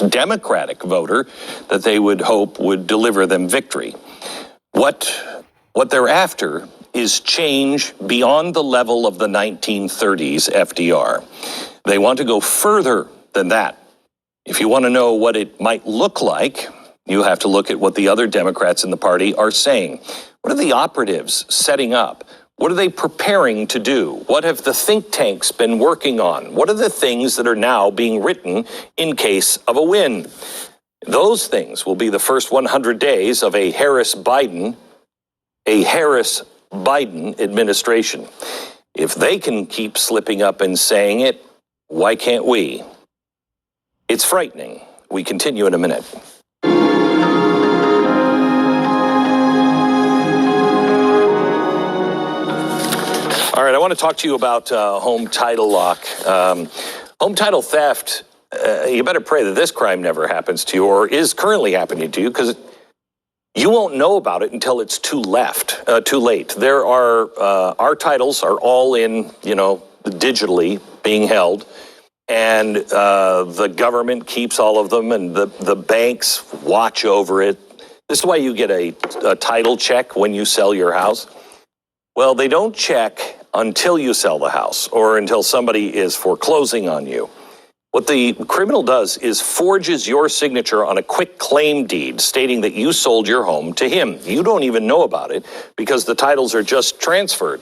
Democratic voter that they would hope would deliver them victory. What they're after is change beyond the level of the 1930s FDR. They want to go further than that. If you want to know what it might look like, you have to look at what the other Democrats in the party are saying. What are the operatives setting up? What are they preparing to do? What have the think tanks been working on? What are the things that are now being written in case of a win? Those things will be the first 100 days of a Harris-Biden administration. If they can keep slipping up and saying it, why can't we? It's frightening. We continue in a minute. All right, I want to talk to you about home title lock. Home title theft, you better pray that this crime never happens to you or is currently happening to you, because you won't know about it until it's too late. There are, our titles are all in, digitally being held. And the government keeps all of them, and the banks watch over it. This is why you get a title check when you sell your house. Well, they don't check until you sell the house or until somebody is foreclosing on you. What the criminal does is forges your signature on a quick claim deed stating that you sold your home to him. You don't even know about it because the titles are just transferred.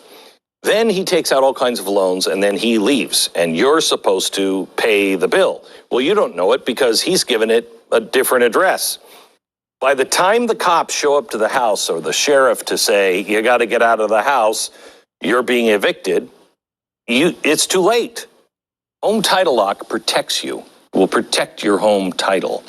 Then he takes out all kinds of loans and then he leaves and you're supposed to pay the bill. Well, you don't know it because he's given it a different address. By the time the cops show up to the house or the sheriff to say, you got to get out of the house, you're being evicted, it's too late. Home Title Lock protects you, will protect your home title.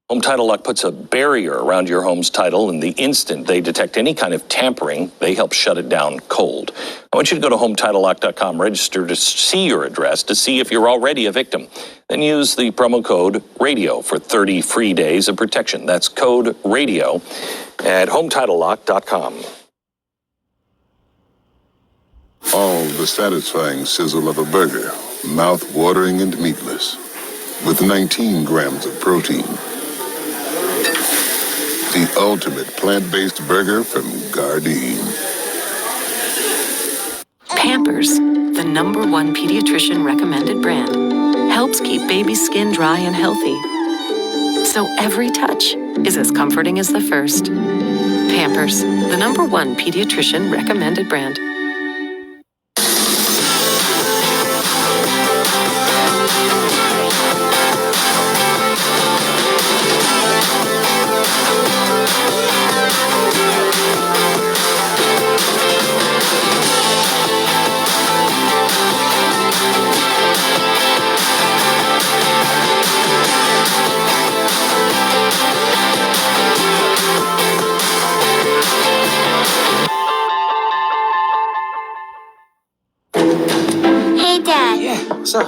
Home Title Lock puts a barrier around your home's title, and the instant they detect any kind of tampering, they help shut it down cold. I want you to go to HometitleLock.com, register to see your address, to see if you're already a victim. Then use the promo code RADIO for 30 free days of protection. That's code RADIO at HometitleLock.com. All the satisfying sizzle of a burger, mouth-watering and meatless, with 19 grams of protein. The ultimate plant-based burger from Gardein. Pampers, the #1 pediatrician recommended brand, helps keep baby's skin dry and healthy. So every touch is as comforting as the first. Pampers, the #1 pediatrician recommended brand.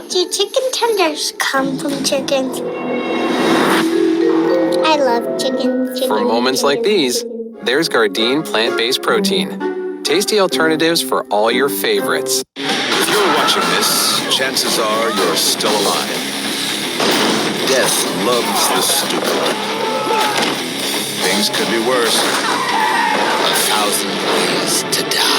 Do chicken tenders come from chickens? I love chicken. For moments like these, there's Gardein plant-based protein. Tasty alternatives for all your favorites. If you're watching this, chances are you're still alive. Death loves the stupid. Things could be worse. 1,000 ways to die.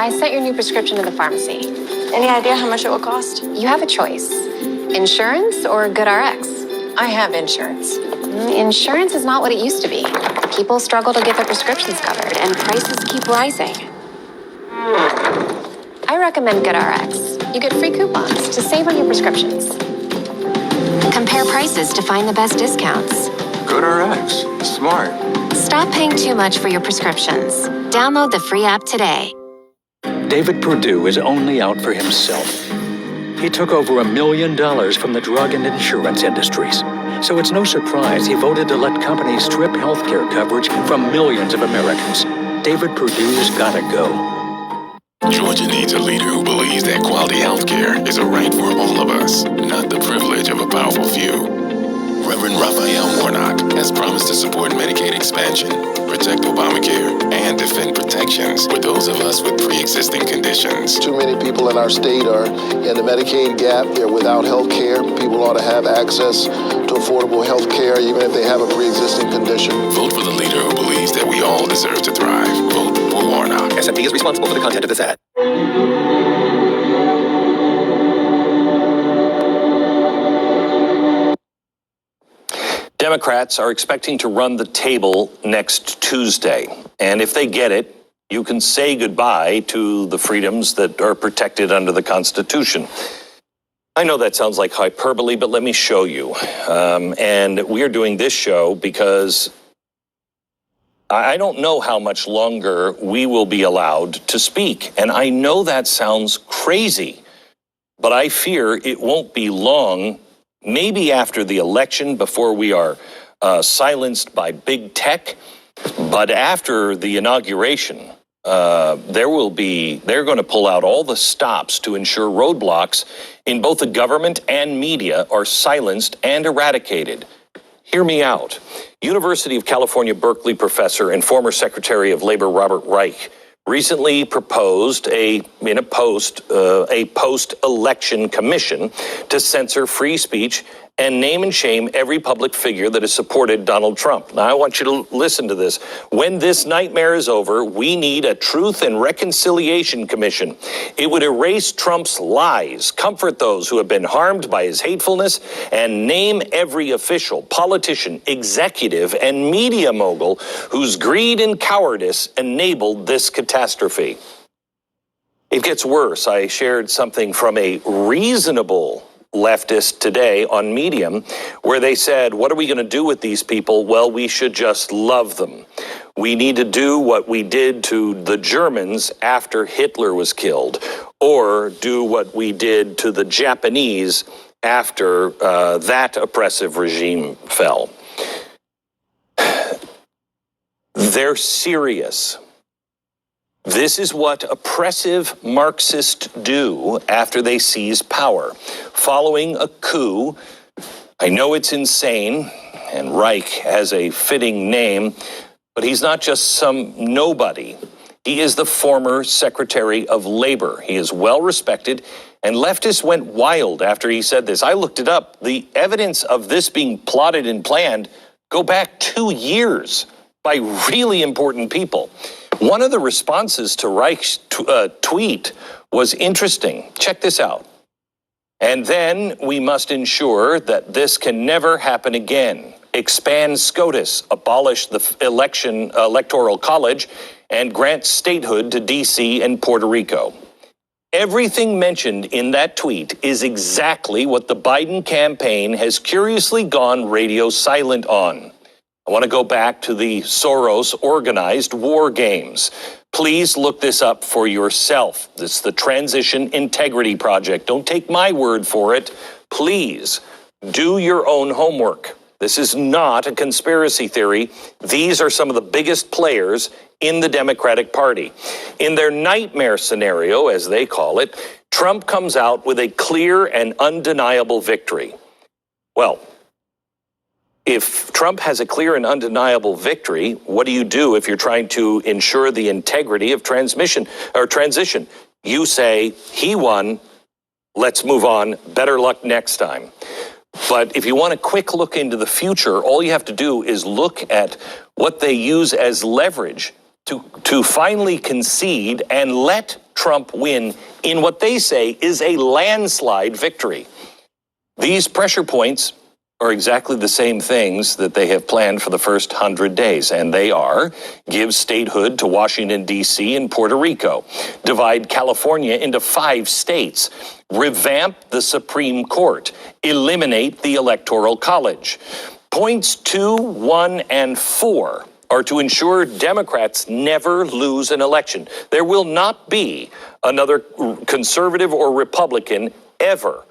I sent your new prescription to the pharmacy. Any idea how much it will cost? You have a choice. Insurance or GoodRx? I have insurance. Insurance is not what it used to be. People struggle to get their prescriptions covered, and prices keep rising. I recommend GoodRx. You get free coupons to save on your prescriptions. Compare prices to find the best discounts. GoodRx. Smart. Stop paying too much for your prescriptions. Download the free app today. David Perdue is only out for himself. He took over $1 million from the drug and insurance industries. So it's no surprise he voted to let companies strip healthcare coverage from millions of Americans. David Perdue's gotta go. Georgia needs a leader who believes that quality healthcare is a right for all of us, not the privilege of a powerful few. Reverend Raphael Warnock has promised to support Medicaid expansion, protect protect Obamacare and defend protections for those of us with pre-existing conditions. Too many people in our state are in the Medicaid gap. They're without health care. People ought to have access to affordable health care, even if they have a pre-existing condition. Vote for the leader who believes that we all deserve to thrive. Vote for Warnock. SMP is responsible for the content of this ad. Democrats are expecting to run the table next Tuesday. And if they get it, you can say goodbye to the freedoms that are protected under the Constitution. I know that sounds like hyperbole, but let me show you. And we are doing this show because I don't know how much longer we will be allowed to speak. And I know that sounds crazy, but I fear it won't be long, maybe after the election, before we are silenced by big tech. But after the inauguration, they're going to pull out all the stops to ensure roadblocks in both the government and media are silenced and eradicated. Hear me out. University of California, Berkeley professor and former Secretary of Labor Robert Reich recently proposed a post-election commission to censor free speech and name and shame every public figure that has supported Donald Trump. Now, I want you to listen to this. When this nightmare is over, we need a Truth and Reconciliation Commission. It would erase Trump's lies, comfort those who have been harmed by his hatefulness, and name every official, politician, executive, and media mogul whose greed and cowardice enabled this catastrophe. It gets worse. I shared something from a reasonable leftist today on Medium, where they said, what are we going to do with these people? Well, we should just love them. We need to do what we did to the Germans after Hitler was killed, or do what we did to the Japanese after that oppressive regime fell. They're serious. This is what oppressive Marxists do after they seize power. Following a coup, I know it's insane, and Reich has a fitting name, but he's not just some nobody. He is the former Secretary of Labor. He is well respected, and leftists went wild after he said this. I looked it up. The evidence of this being plotted and planned go back 2 years by really important people. One of the responses to Reich's tweet was interesting. Check this out. And then we must ensure that this can never happen again. Expand SCOTUS, abolish the electoral college, and grant statehood to D.C. and Puerto Rico. Everything mentioned in that tweet is exactly what the Biden campaign has curiously gone radio silent on. I want to go back to the Soros-organized war games. Please look this up for yourself. This is the Transition Integrity Project. Don't take my word for it. Please do your own homework. This is not a conspiracy theory. These are some of the biggest players in the Democratic Party. In their nightmare scenario, as they call it, Trump comes out with a clear and undeniable victory. Well, if Trump has a clear and undeniable victory, what do you do if you're trying to ensure the integrity of transition? You say, he won, let's move on, better luck next time. But if you want a quick look into the future, all you have to do is look at what they use as leverage to finally concede and let Trump win in what they say is a landslide victory. These pressure points are exactly the same things that they have planned for the first 100 days, and they are: give statehood to Washington, D.C. and Puerto Rico, divide California into 5 states, revamp the Supreme Court, eliminate the Electoral College. Points 2, 1, and 4 are to ensure Democrats never lose an election. There will not be another conservative or Republican ever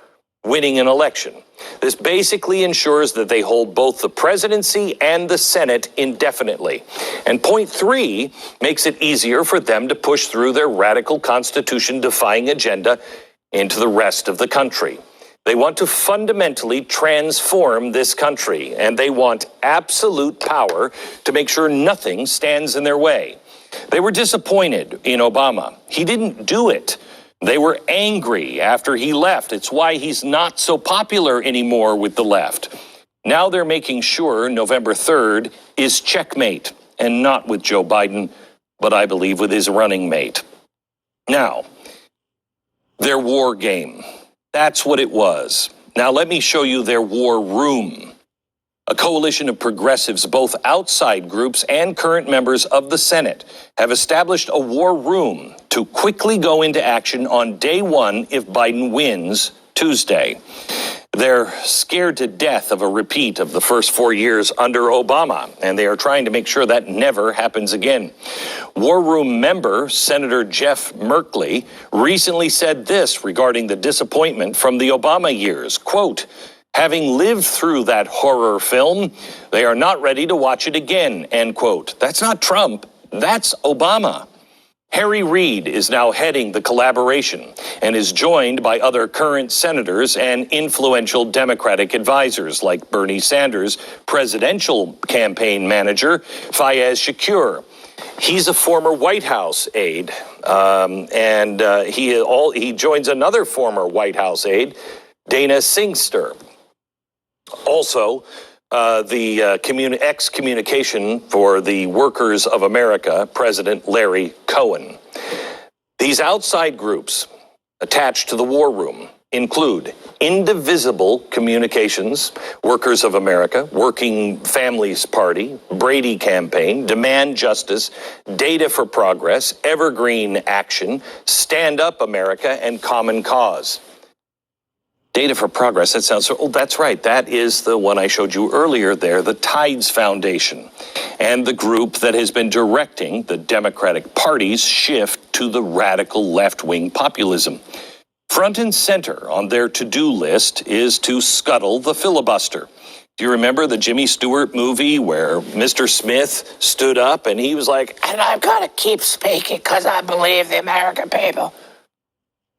winning an election. This basically ensures that they hold both the presidency and the Senate indefinitely. And point 3 makes it easier for them to push through their radical Constitution-defying agenda into the rest of the country. They want to fundamentally transform this country, and they want absolute power to make sure nothing stands in their way. They were disappointed in Obama. He didn't do it. They were angry after he left. It's why he's not so popular anymore with the left. Now they're making sure November 3rd is checkmate, and not with Joe Biden, but I believe with his running mate. Now, their war game. That's what it was. Now let me show you their war room. A coalition of progressives, both outside groups and current members of the Senate, have established a war room to quickly go into action on day one if Biden wins Tuesday. They're scared to death of a repeat of the first 4 years under Obama, and they are trying to make sure that never happens again. War Room member Senator Jeff Merkley recently said this regarding the disappointment from the Obama years, quote, "Having lived through that horror film, they are not ready to watch it again," end quote. That's not Trump, that's Obama. Harry Reid is now heading the collaboration and is joined by other current senators and influential Democratic advisors like Bernie Sanders' presidential campaign manager, Fayez Shakur. He's a former White House aide, and he joins another former White House aide, Dana Singster. Also, the excommunication for the Workers of America, President Larry Cohen. These outside groups attached to the War Room include Indivisible Communications, Workers of America, Working Families Party, Brady Campaign, Demand Justice, Data for Progress, Evergreen Action, Stand Up America, and Common Cause. Data for Progress, that sounds so, oh, that's right. That is the one I showed you earlier there, the Tides Foundation, and the group that has been directing the Democratic Party's shift to the radical left-wing populism. Front and center on their to-do list is to scuttle the filibuster. Do you remember the Jimmy Stewart movie where Mr. Smith stood up and he was like, "And I've got to keep speaking because I believe the American people."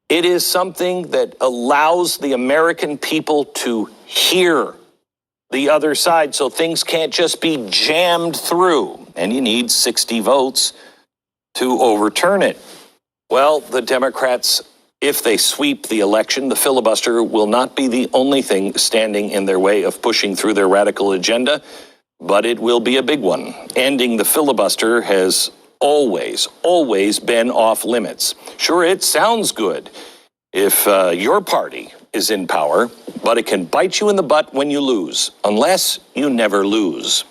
It is something that allows the American people to hear the other side so things can't just be jammed through. And you need 60 votes to overturn it. Well, the Democrats, if they sweep the election, the filibuster will not be the only thing standing in their way of pushing through their radical agenda, but it will be a big one. Ending the filibuster has always been off limits. Sure, it sounds good if your party is in power, but it can bite you in the butt when you lose, unless you never lose.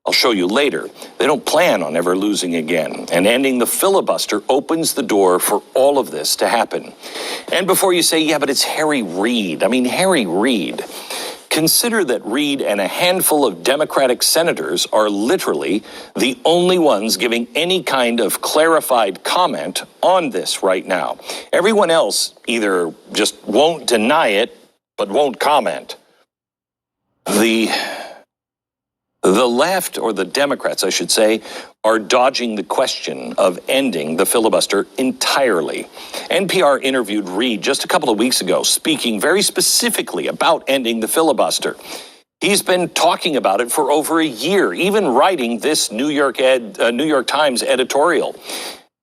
I'll show you later. They don't plan on ever losing again, and ending the filibuster opens the door for all of this to happen. And before you say, yeah, but it's Harry Reid. I mean, Harry Reid. Consider that Reid and a handful of Democratic senators are literally the only ones giving any kind of clarified comment on this right now. Everyone else either just won't deny it, but won't comment. The left, or the Democrats, I should say, are dodging the question of ending the filibuster entirely. NPR interviewed Reid just a couple of weeks ago, speaking very specifically about ending the filibuster. He's been talking about it for over a year, even writing this New York Times editorial.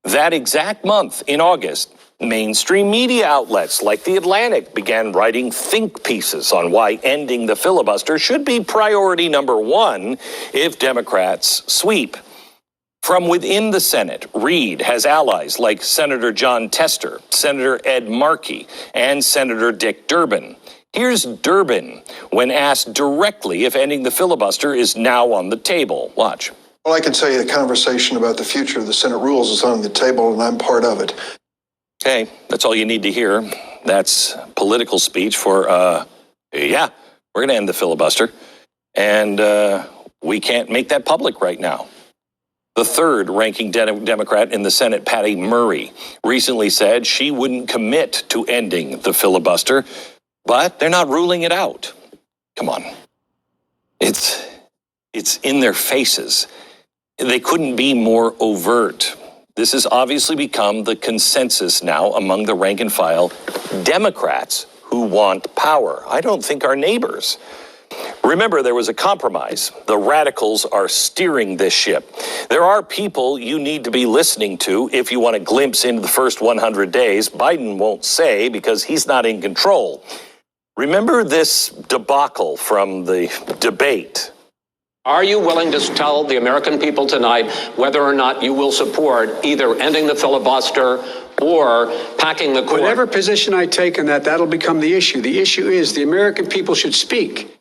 That exact month, in August, mainstream media outlets like The Atlantic began writing think pieces on why ending the filibuster should be priority number one if Democrats sweep. From within the Senate, Reid has allies like Senator John Tester, Senator Ed Markey, and Senator Dick Durbin. Here's Durbin when asked directly if ending the filibuster is now on the table. Watch. Well, I can tell you the conversation about the future of the Senate rules is on the table, and I'm part of it. Okay, that's all you need to hear. That's political speech for, yeah, we're going to end the filibuster. And we can't make that public right now. The third ranking Democrat in the Senate, Patty Murray, recently said she wouldn't commit to ending the filibuster, but they're not ruling it out. Come on. It's in their faces. They couldn't be more overt. This has obviously become the consensus now among the rank and file Democrats who want power. I don't think our neighbors. Remember, there was a compromise. The radicals are steering this ship. There are people you need to be listening to if you want a glimpse into the first 100 days. Biden won't say because he's not in control. Remember this debacle from the debate. Are you willing to tell the American people tonight whether or not you will support either ending the filibuster or packing the court? Whatever position I take on that, that'll become the issue. The issue is the American people should speak.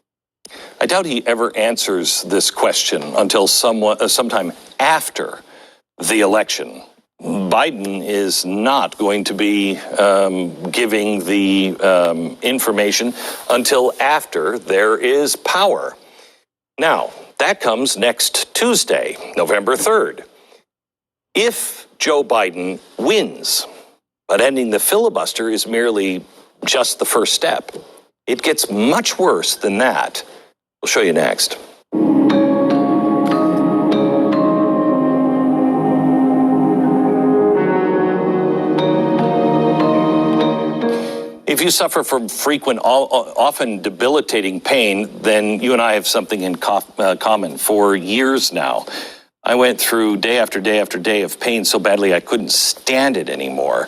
I doubt he ever answers this question until sometime after the election. Biden is not going to be giving the information until after there is power. Now, that comes next Tuesday, November 3rd. If Joe Biden wins, but ending the filibuster is merely just the first step, it gets much worse than that. We'll show you next. If you suffer from frequent, often debilitating pain, then you and I have something in common. For years now, I went through day after day after day of pain so badly I couldn't stand it anymore.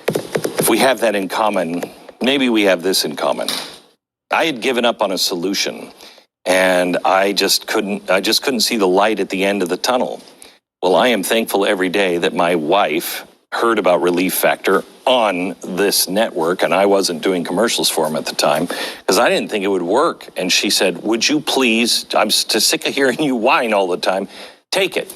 If we have that in common, maybe we have this in common. I had given up on a solution, and I just couldn't see the light at the end of the tunnel. Well, I am thankful every day that my wife heard about Relief Factor on this network, and I wasn't doing commercials for him at the time because I didn't think it would work. And she said, would you please, I'm sick of hearing you whine all the time, take it.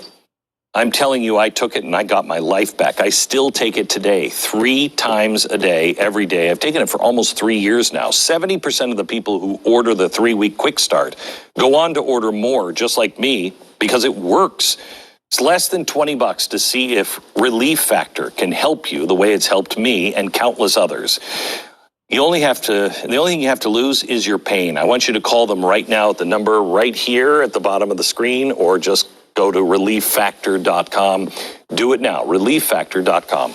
I'm telling you, I took it and I got my life back. I still take it today, 3 times a day, every day. I've taken it for almost 3 years now. 70% of the people who order the 3-week quick start go on to order more, just like me, because it works. It's less than $20 to see if Relief Factor can help you the way it's helped me and countless others. The only thing you have to lose is your pain. I want you to call them right now at the number right here at the bottom of the screen, or just go to ReliefFactor.com. Do it now, ReliefFactor.com.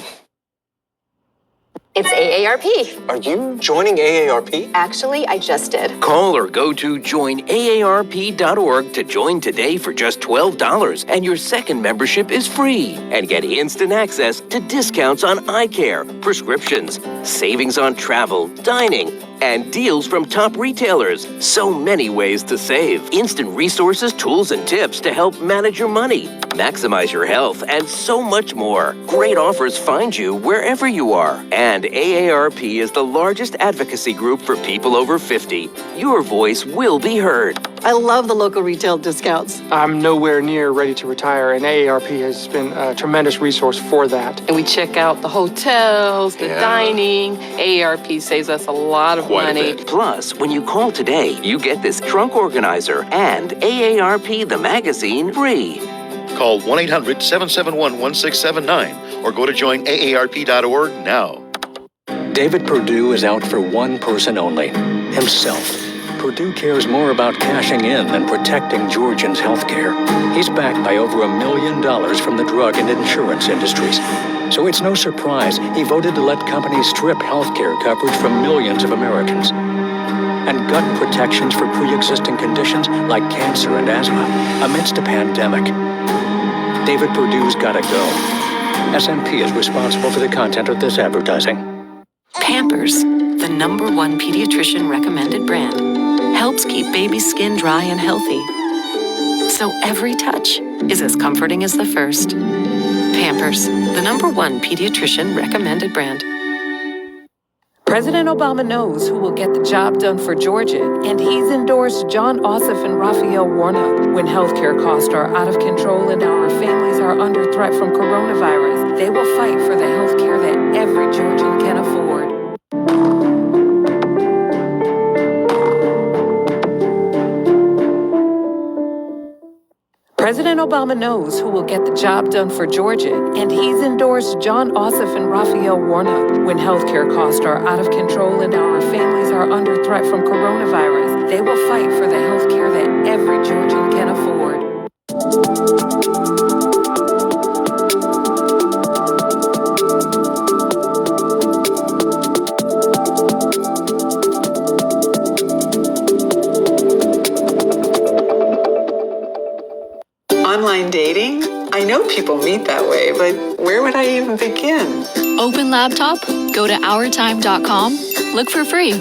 It's AARP. Are you joining AARP? Actually, I just did. Call or go to joinaarp.org to join today for just $12, and your second membership is free. And get instant access to discounts on eye care, prescriptions, savings on travel, dining, and deals from top retailers. So many ways to save. Instant resources, tools, and tips to help manage your money, maximize your health, and so much more. Great offers find you wherever you are. And AARP is the largest advocacy group for people over 50. Your voice will be heard. I love the local retail discounts. I'm nowhere near ready to retire, and AARP has been a tremendous resource for that. And we check out the hotels, the dining. AARP saves us a lot of money. Plus, when you call today, you get this trunk organizer and AARP the magazine free. Call 1-800-771-1679 or go to joinaarp.org now. David Perdue is out for one person only, himself. Perdue cares more about cashing in than protecting Georgians' health care. He's backed by over $1 million from the drug and insurance industries. So it's no surprise he voted to let companies strip health care coverage from millions of Americans. And gut protections for pre-existing conditions like cancer and asthma amidst a pandemic. David Perdue's gotta go. SMP is responsible for the content of this advertising. Pampers, the #1 pediatrician recommended brand, helps keep baby skin dry and healthy. So every touch is as comforting as the first. Pampers, the #1 pediatrician recommended brand. President Obama knows who will get the job done for Georgia, and he's endorsed John Ossoff and Raphael Warnock. When healthcare costs are out of control and our families are under threat from coronavirus, they will fight for the healthcare that every Georgian can afford. President Obama knows who will get the job done for Georgia, and he's endorsed John Ossoff and Raphael Warnock. When healthcare costs are out of control and our families are under threat from coronavirus, they will fight for the healthcare that every Georgian can afford. know people meet that way, but where would I even begin? Open laptop, go to OurTime.com, look for free.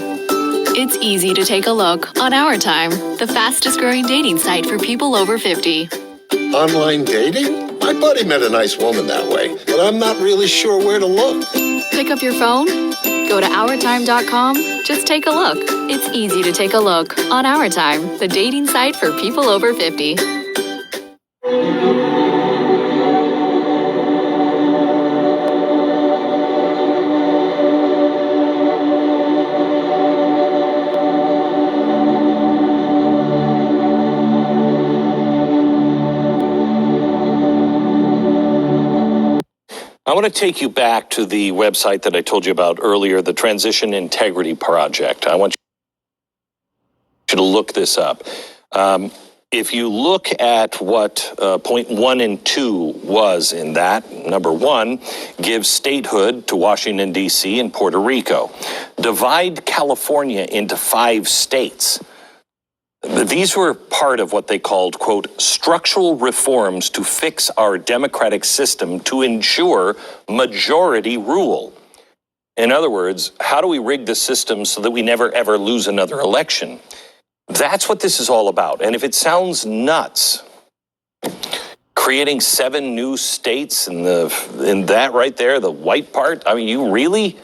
It's easy to take a look on Our Time, the fastest growing dating site for people over 50. Online dating? My buddy met a nice woman that way, but I'm not really sure where to look. Pick up your phone, go to OurTime.com, just take a look. It's easy to take a look on Our Time, the dating site for people over 50. I want to take you back to the website that I told you about earlier, the Transition Integrity Project. I want you to look this up. If you look at what point 1 and 2 was in that, number 1, give statehood to Washington, D.C. and Puerto Rico. Divide California into 5 states. These were part of what they called, quote, structural reforms to fix our democratic system to ensure majority rule. In other words, how do we rig the system so that we never ever lose another election? That's what this is all about. And if it sounds nuts, creating 7 new states in that right there, the white part, I mean, you really?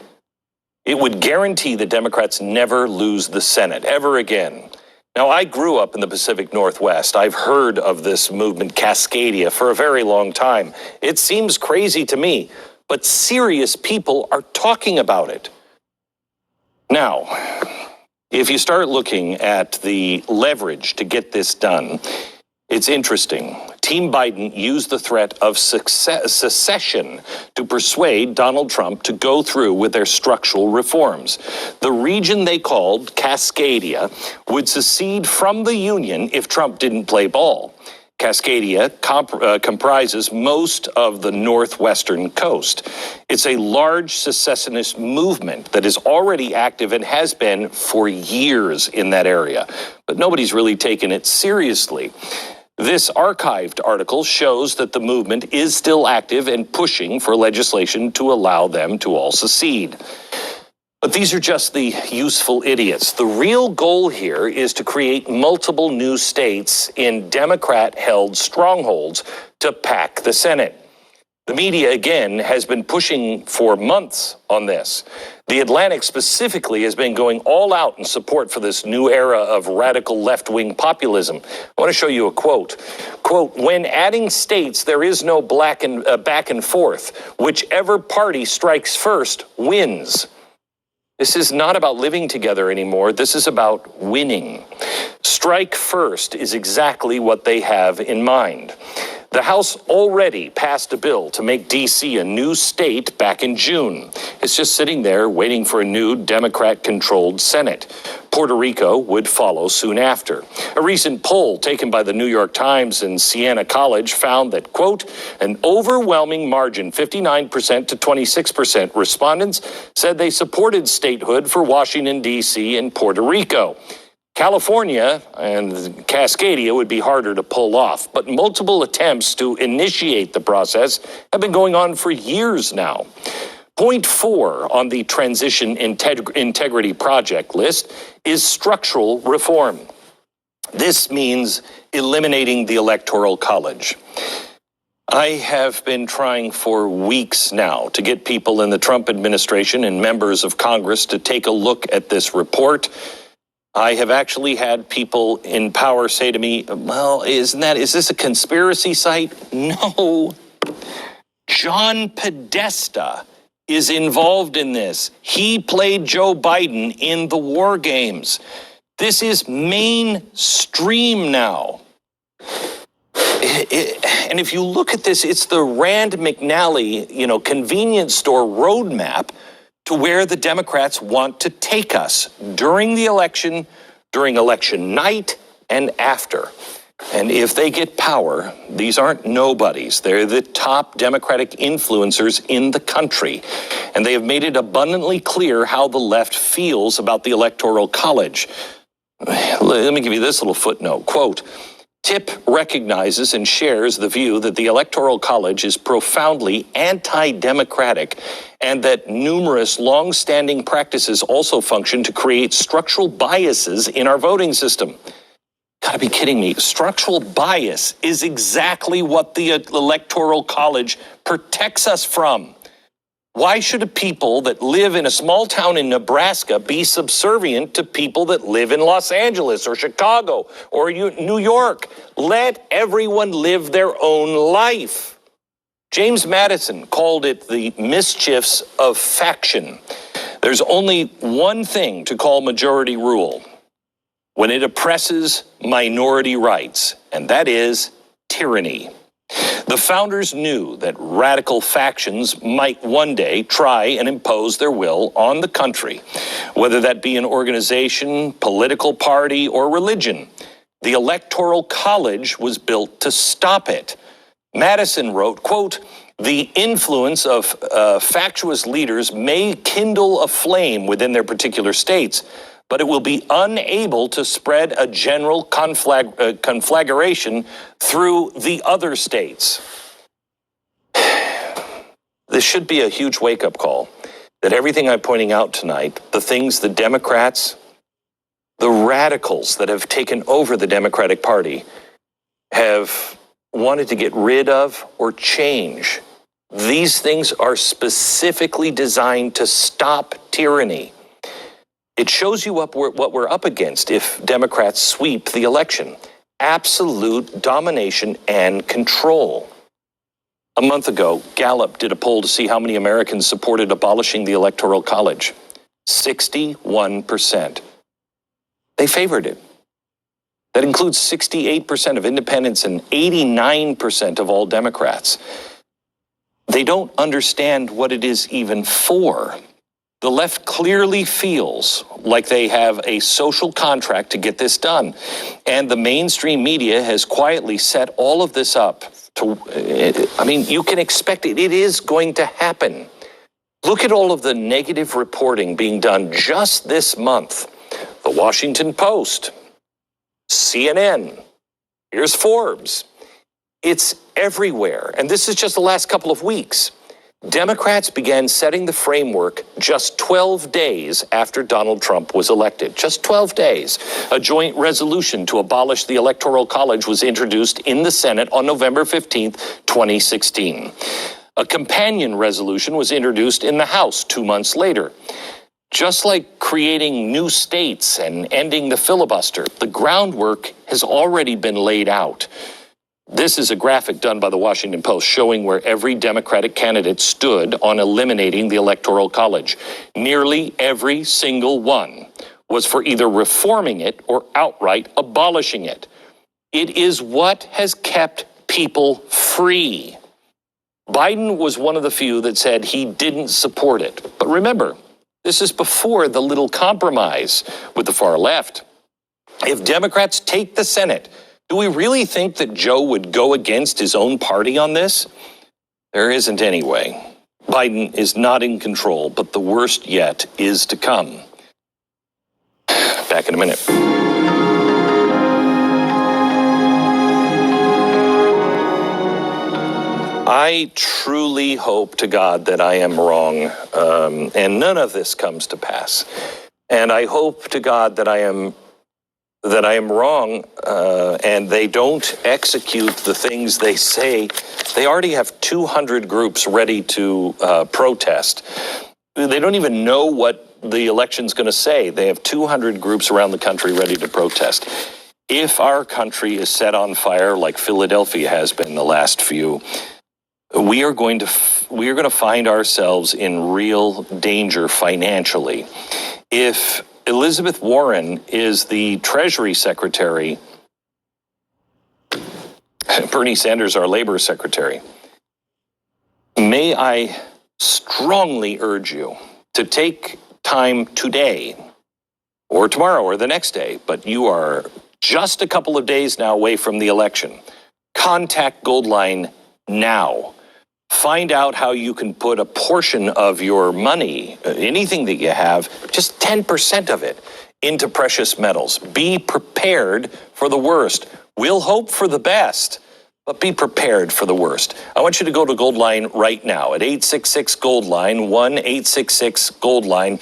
It would guarantee the Democrats never lose the Senate ever again. Now, I grew up in the Pacific Northwest. I've heard of this movement, Cascadia, for a very long time. It seems crazy to me, but serious people are talking about it. Now, if you start looking at the leverage to get this done, it's interesting. Team Biden used the threat of secession to persuade Donald Trump to go through with their structural reforms. The region they called Cascadia would secede from the Union if Trump didn't play ball. Cascadia comprises most of the northwestern coast. It's a large secessionist movement that is already active and has been for years in that area, but nobody's really taken it seriously. This archived article shows that the movement is still active and pushing for legislation to allow them to all secede. But these are just the useful idiots. The real goal here is to create multiple new states in Democrat-held strongholds to pack the Senate. The media, again, has been pushing for months on this. The Atlantic specifically has been going all out in support for this new era of radical left-wing populism. I want to show you a quote. Quote, when adding states, there is no back and forth. Whichever party strikes first wins. This is not about living together anymore. This is about winning. Strike first is exactly what they have in mind. The House already passed a bill to make D.C. a new state back in June. It's just sitting there waiting for a new Democrat-controlled Senate. Puerto Rico would follow soon after. A recent poll taken by the New York Times and Siena College found that, quote, an overwhelming margin, 59% to 26% respondents said they supported statehood for Washington, D.C. and Puerto Rico. California and Cascadia would be harder to pull off, but multiple attempts to initiate the process have been going on for years now. Point 4 on the Transition Integrity Project list is structural reform. This means eliminating the Electoral College. I have been trying for weeks now to get people in the Trump administration and members of Congress to take a look at this report. I have actually had people in power say to me, well, is this a conspiracy site? No. John Podesta is involved in this. He played Joe Biden in the war games. This is mainstream now. And if you look at this, it's the Rand McNally, convenience store roadmap to where the Democrats want to take us during the election, during election night, and after. And if they get power, these aren't nobodies. They're the top Democratic influencers in the country. And they have made it abundantly clear how the left feels about the Electoral College. Let me give you this little footnote. Quote, TIP recognizes and shares the view that the Electoral College is profoundly anti-democratic and that numerous long-standing practices also function to create structural biases in our voting system. Gotta be kidding me. Structural bias is exactly what the Electoral College protects us from. Why should people that live in a small town in Nebraska be subservient to people that live in Los Angeles or Chicago or New York? Let everyone live their own life. James Madison called it the mischiefs of faction. There's only one thing to call majority rule when it oppresses minority rights, and that is tyranny. The founders knew that radical factions might one day try and impose their will on the country, whether that be an organization, political party, or religion. The Electoral College was built to stop it. Madison wrote, quote, "The influence of factious leaders may kindle a flame within their particular states, but it will be unable to spread a general conflagration through the other states." This should be a huge wake-up call that everything I'm pointing out tonight, the things the Democrats, the radicals that have taken over the Democratic Party have wanted to get rid of or change, these things are specifically designed to stop tyranny. It shows you what we're up against if Democrats sweep the election. Absolute domination and control. A month ago, Gallup did a poll to see how many Americans supported abolishing the Electoral College. 61%. They favored it. That includes 68% of independents and 89% of all Democrats. They don't understand what it is even for. The left clearly feels like they have a social contract to get this done. And the mainstream media has quietly set all of this up. You can expect it. It is going to happen. Look at all of the negative reporting being done just this month. The Washington Post, CNN, here's Forbes. It's everywhere. And this is just the last couple of weeks. Democrats began setting the framework just 12 days after Donald Trump was elected. Just 12 days. A joint resolution to abolish the Electoral College was introduced in the Senate on November 15th, 2016. A companion resolution was introduced in the House 2 months later. Just like creating new states and ending the filibuster, the groundwork has already been laid out. This is a graphic done by the Washington Post showing where every Democratic candidate stood on eliminating the Electoral College. Nearly every single one was for either reforming it or outright abolishing it. It is what has kept people free. Biden was one of the few that said he didn't support it. But remember, this is before the little compromise with the far left. If Democrats take the Senate, do we really think that Joe would go against his own party on this? There isn't any way. Biden is not in control, but the worst yet is to come. Back in a minute. I truly hope to God that I am wrong, and none of this comes to pass. And I hope to God that I am wrong, and they don't execute the things they say. They already have 200 groups ready to protest. They don't even know what the election's going to say. They have 200 groups around the country ready to protest. If our country is set on fire like Philadelphia has been the last few, we are going to find ourselves in real danger financially. If Elizabeth Warren is the Treasury Secretary, Bernie Sanders, our Labor Secretary, may I strongly urge you to take time today or tomorrow or the next day, but you are just a couple of days now away from the election. Contact Goldline now. Find out how you can put a portion of your money, anything that you have, just 10% of it, into precious metals. Be prepared for the worst. We'll hope for the best, but be prepared for the worst. I want you to go to Goldline right now at 866-GOLDLINE, 1-866-GOLDLINE.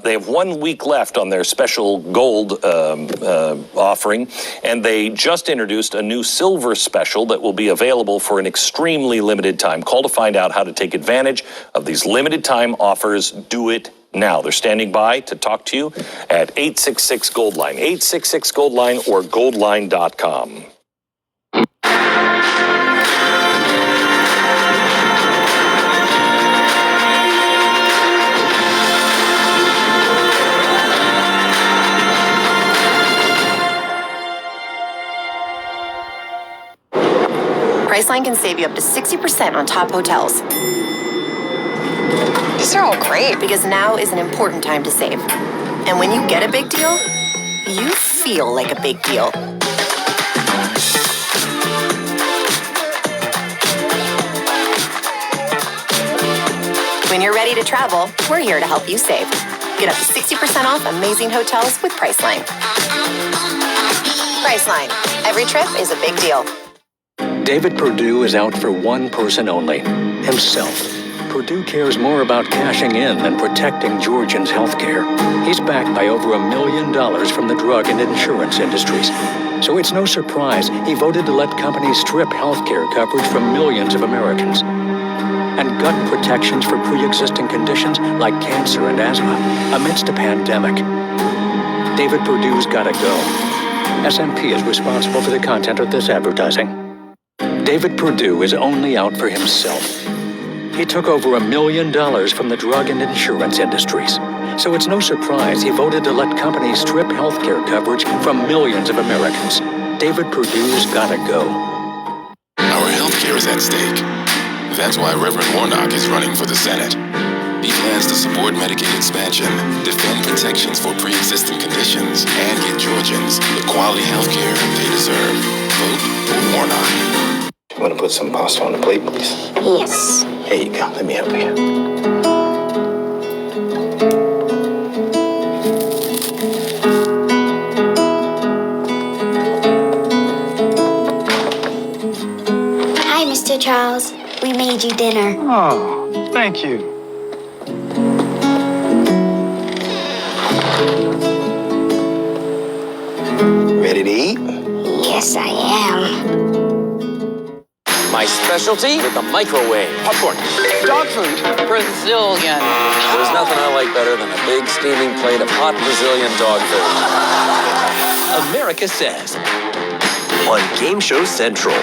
They have 1 week left on their special gold offering, and they just introduced a new silver special that will be available for an extremely limited time. Call to find out how to take advantage of these limited time offers. Do it now. They're standing by to talk to you at 866-GOLDLINE, 866-GOLDLINE or goldline.com. Priceline can save you up to 60% on top hotels. These are all great. Because now is an important time to save. And when you get a big deal, you feel like a big deal. When you're ready to travel, we're here to help you save. Get up to 60% off amazing hotels with Priceline. Priceline. Every trip is a big deal. David Perdue is out for one person only, himself. Perdue cares more about cashing in than protecting Georgians' health care. He's backed by over $1 million from the drug and insurance industries. So it's no surprise he voted to let companies strip health care coverage from millions of Americans. And gut protections for pre-existing conditions like cancer and asthma amidst a pandemic. David Perdue's gotta go. SMP is responsible for the content of this advertising. David Perdue is only out for himself. He took over $1 million from the drug and insurance industries. So it's no surprise he voted to let companies strip health care coverage from millions of Americans. David Perdue's gotta go. Our health care is at stake. That's why Reverend Warnock is running for the Senate. He plans to support Medicaid expansion, defend protections for pre-existing conditions, and get Georgians the quality health care they deserve. Vote for Warnock. You want to put some pasta on the plate, please? Yes. Here you go. Let me help you. Hi, Mr. Charles. We made you dinner. Oh, thank you. Ready to eat? Yes, I am. My specialty with the microwave. Popcorn. Dog food. Brazilian. There's nothing I like better than a big steaming plate of hot Brazilian dog food. America Says on Game Show Central.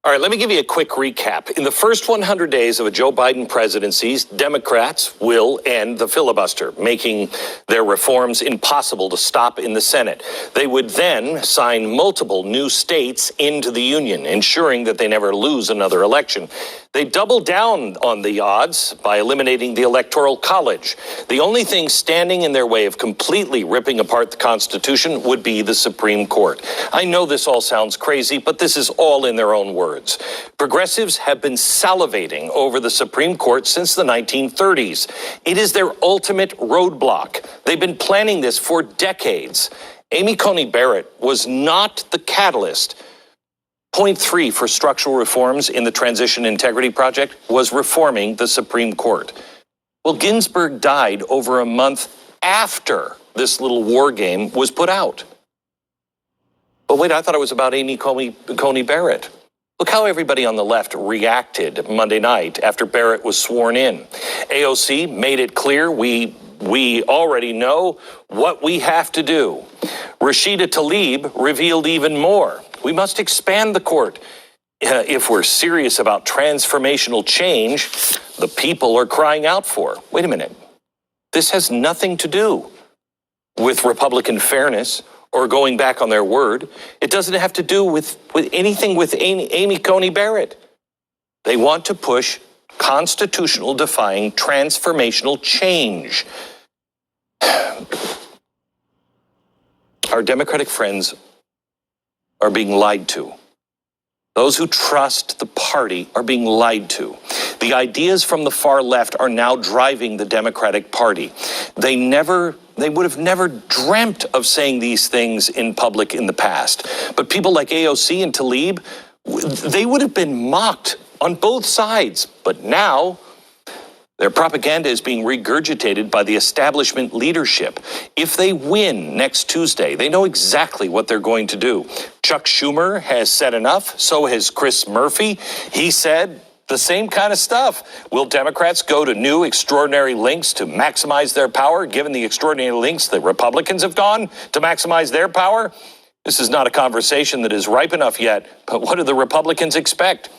All right, let me give you a quick recap. In the first 100 days of a Joe Biden presidency, Democrats will end the filibuster, making their reforms impossible to stop in the Senate. They would then sign multiple new states into the union, ensuring that they never lose another election. They doubled down on the odds by eliminating the Electoral College. The only thing standing in their way of completely ripping apart the Constitution would be the Supreme Court. I know this all sounds crazy, but this is all in their own words. Progressives have been salivating over the Supreme Court since the 1930s. It is their ultimate roadblock. They've been planning this for decades. Amy Coney Barrett was not the catalyst. Point 3 for structural reforms in the Transition Integrity Project was reforming the Supreme Court. Well, Ginsburg died over a month after this little war game was put out. But wait, I thought it was about Amy Coney Barrett. Look how everybody on the left reacted Monday night after Barrett was sworn in. AOC made it clear we already know what we have to do. Rashida Tlaib revealed even more. We must expand the court. If we're serious about transformational change, the people are crying out for. Wait a minute. This has nothing to do with Republican fairness or going back on their word. It doesn't have to do with anything with Amy Coney Barrett. They want to push constitutional defying transformational change. Our Democratic friends are being lied to. Those who trust the party are being lied to. The ideas from the far left are now driving the Democratic Party. They would have never dreamt of saying these things in public in the past. But people like AOC and Tlaib, they would have been mocked on both sides. But now, their propaganda is being regurgitated by the establishment leadership. If they win next Tuesday, they know exactly what they're going to do. Chuck Schumer has said enough. So has Chris Murphy. He said the same kind of stuff. Will Democrats go to new extraordinary lengths to maximize their power, given the extraordinary lengths that Republicans have gone to maximize their power? This is not a conversation that is ripe enough yet, but what do the Republicans expect?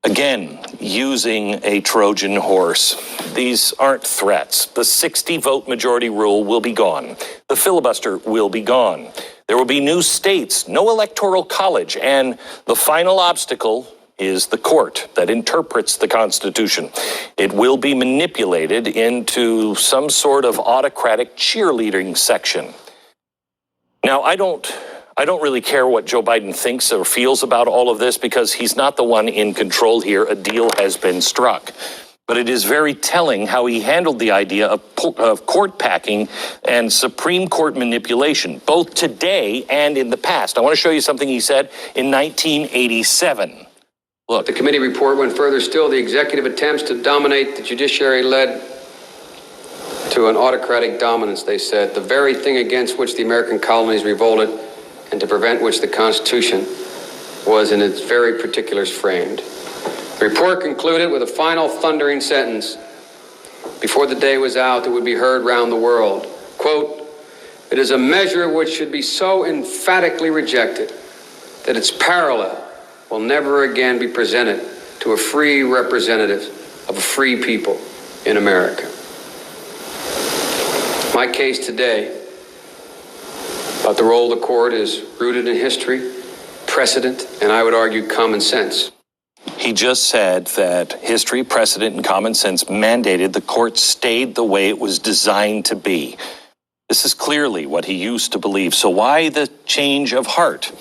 Again, using a Trojan horse. These aren't threats. The 60-vote majority rule will be gone. The filibuster will be gone. There will be new states, no electoral college, and the final obstacle is the court that interprets the Constitution. It will be manipulated into some sort of autocratic cheerleading section. Now, I don't really care what Joe Biden thinks or feels about all of this because he's not the one in control here. A deal has been struck. But it is very telling how he handled the idea of court packing and Supreme Court manipulation, both today and in the past. I want to show you something he said in 1987. Look. The committee report went further still. The executive attempts to dominate the judiciary led to an autocratic dominance, they said, the very thing against which the American colonies revolted and to prevent which the Constitution was in its very particulars framed. The report concluded with a final thundering sentence before the day was out that would be heard round the world. Quote, "It is a measure which should be so emphatically rejected that its parallel will never again be presented to a free representative of a free people in America." My case today about the role of the court is rooted in history, precedent, and I would argue common sense. He just said that history, precedent, and common sense mandated the court stayed the way it was designed to be. This is clearly what he used to believe. So why the change of heart?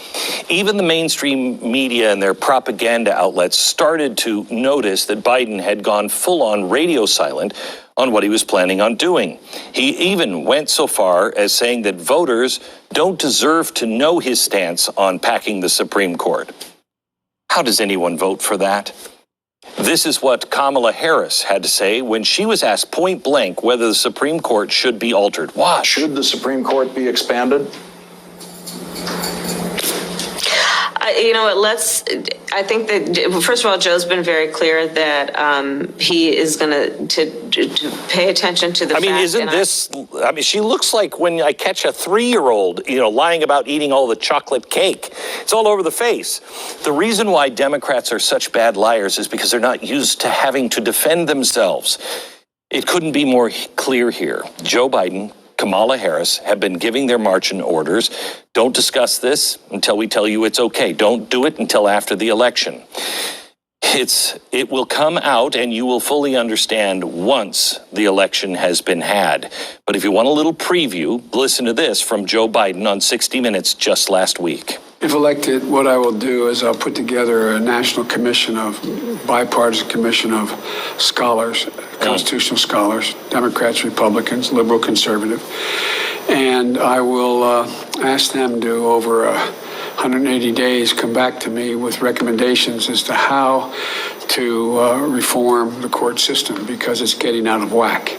Even the mainstream media and their propaganda outlets started to notice that Biden had gone full-on radio silent on what he was planning on doing. He even went so far as saying that voters don't deserve to know his stance on packing the Supreme Court. How does anyone vote for that? This is what Kamala Harris had to say when she was asked point blank whether the Supreme Court should be altered. Watch. Should the Supreme Court be expanded? I think that, first of all, Joe's been very clear that he is going to pay attention to the fact. She looks like when I catch a 3-year-old, lying about eating all the chocolate cake. It's all over the face. The reason why Democrats are such bad liars is because they're not used to having to defend themselves. It couldn't be more clear here. Joe Biden, Kamala Harris have been giving their marching orders. Don't discuss this until we tell you it's okay. Don't do it until after the election. It will come out and you will fully understand once the election has been had. But if you want a little preview, listen to this from Joe Biden on 60 Minutes just last week. If elected, what I will do is I'll put together a national bipartisan commission of scholars, constitutional scholars, Democrats, Republicans, liberal, conservative. And I will ask them to, over 180 days, come back to me with recommendations as to how to reform the court system because it's getting out of whack,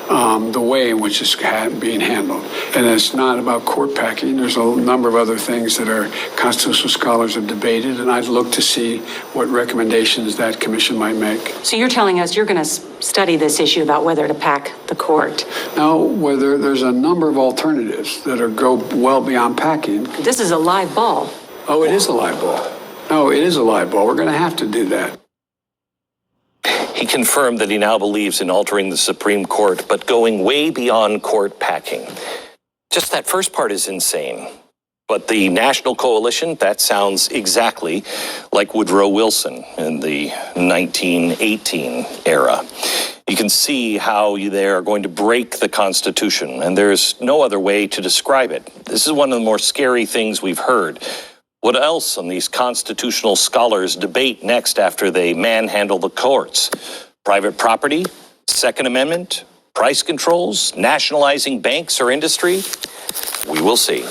the way in which it's being handled. And it's not about court packing. There's a number of other things that our constitutional scholars have debated, and I'd look to see what recommendations that commission might make. So you're telling us you're going to study this issue about whether to pack the court? No, whether there's a number of alternatives that go well beyond packing. This is a live ball. Oh, it is a live ball. No, it is a live ball. We're going to have to do that. He confirmed that he now believes in altering the Supreme Court, but going way beyond court packing. Just that first part is insane. But the National Coalition, that sounds exactly like Woodrow Wilson in the 1918 era. You can see how they are going to break the Constitution, and there's no other way to describe it. This is one of the more scary things we've heard. What else on these constitutional scholars debate next after they manhandle the courts? Private property? Second Amendment? Price controls? Nationalizing banks or industry? We will see.